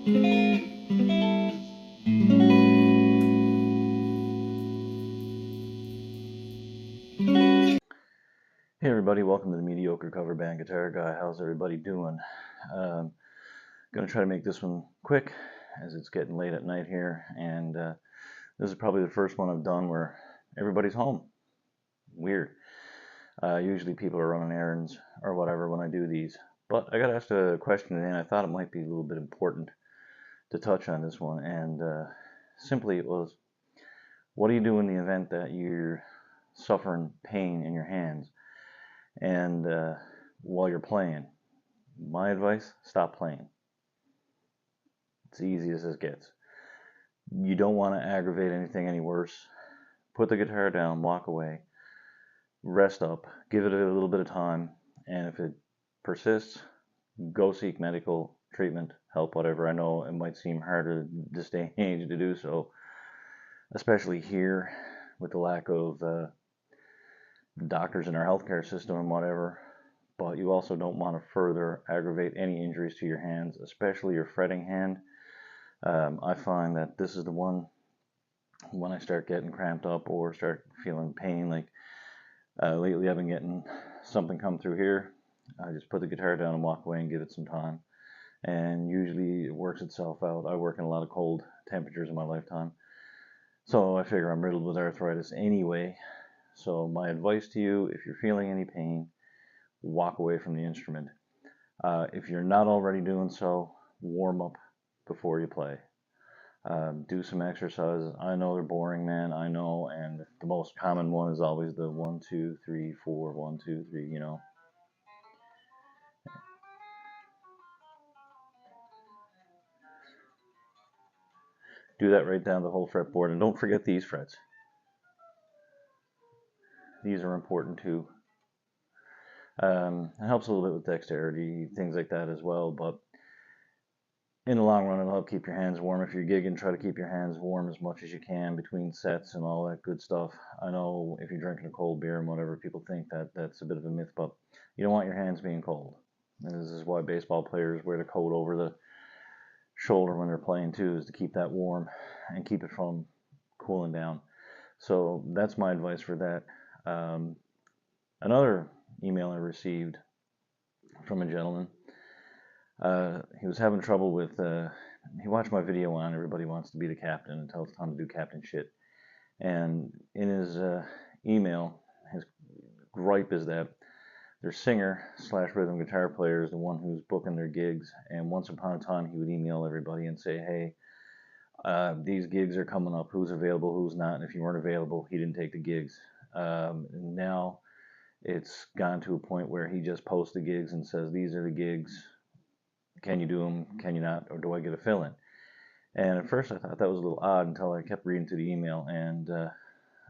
Hey everybody, welcome to the Mediocre Cover Band Guitar Guy. How's everybody doing? Gonna try to make this one quick as it's getting late at night here, and this is probably the first one I've done where everybody's home. Weird. Usually people are running errands or whatever when I do these, but I got asked a question today and I thought it might be a little bit important to touch on this one, and simply it was, what do you do in the event that you're suffering pain in your hands? And while you're playing, my advice, stop playing. It's easy as it gets. You don't want to aggravate anything any worse. Put the guitar down, walk away, rest up, give it a little bit of time, and if it persists, go seek medical treatment, help, whatever. I know it might seem harder this day and age to do so, especially here with the lack of doctors in our healthcare system and whatever. But you also don't want to further aggravate any injuries to your hands, especially your fretting hand. I find that this is the one when I start getting cramped up or start feeling pain. Like lately I've been getting something come through here. I just put the guitar down and walk away and give it some time. And usually it works itself out. I work in a lot of cold temperatures in my lifetime. So I figure I'm riddled with arthritis anyway. So my advice to you, if you're feeling any pain, walk away from the instrument. If you're not already doing so, warm up before you play. Do some exercises. I know they're boring, man. I know, and the most common one is always the 1, 2, 3, 4, 1, 2, 3. You know. Do that right down the whole fretboard, and don't forget these frets. These are important too. It helps a little bit with dexterity, things like that as well. But in the long run, it'll help keep your hands warm. If you're gigging, try to keep your hands warm as much as you can between sets and all that good stuff. I know if you're drinking a cold beer and whatever, people think that that's a bit of a myth, but you don't want your hands being cold. And this is why baseball players wear the coat over the shoulder when they're playing too, is to keep that warm and keep it from cooling down. So that's my advice for that. Another email I received from a gentleman. He was having trouble with, he watched my video on Everybody Wants to Be the Captain until it's time to do captain shit. And in his email, his gripe is that their singer slash rhythm guitar player is the one who's booking their gigs. And once upon a time, he would email everybody and say, hey, these gigs are coming up. Who's available, who's not? And if you weren't available, he didn't take the gigs. Now it's gone to a point where he just posts the gigs and says, these are the gigs. Can you do them? Can you not? Or do I get a fill-in? And at first I thought that was a little odd until I kept reading through the email. And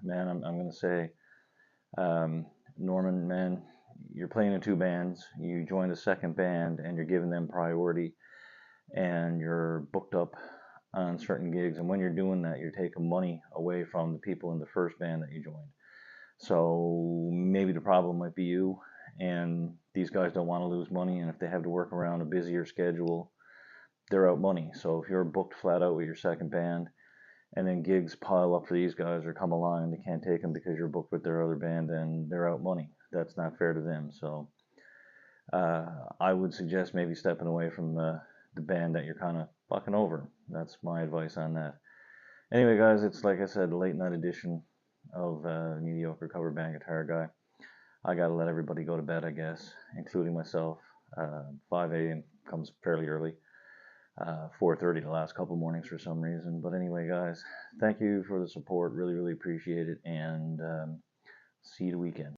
man, I'm going to say, Norman, man, you're playing in two bands. You joined a second band and you're giving them priority. And you're booked up on certain gigs. And when you're doing that, you're taking money away from the people in the first band that you joined. So maybe the problem might be you, and these guys don't want to lose money, and if they have to work around a busier schedule, they're out money. So if you're booked flat out with your second band, and then gigs pile up for these guys or come along and they can't take them because you're booked with their other band, then they're out money. That's not fair to them. So I would suggest maybe stepping away from the band that you're kind of fucking over. That's my advice on that. Anyway, guys, it's like I said, a late night edition of Mediocre Cover Band Guitar Guy. I gotta let everybody go to bed, I guess, including myself. 5 a.m. comes fairly early. 4:30 the last couple mornings for some reason. But anyway, guys, thank you for the support. Really, really appreciate it. And see you the weekend.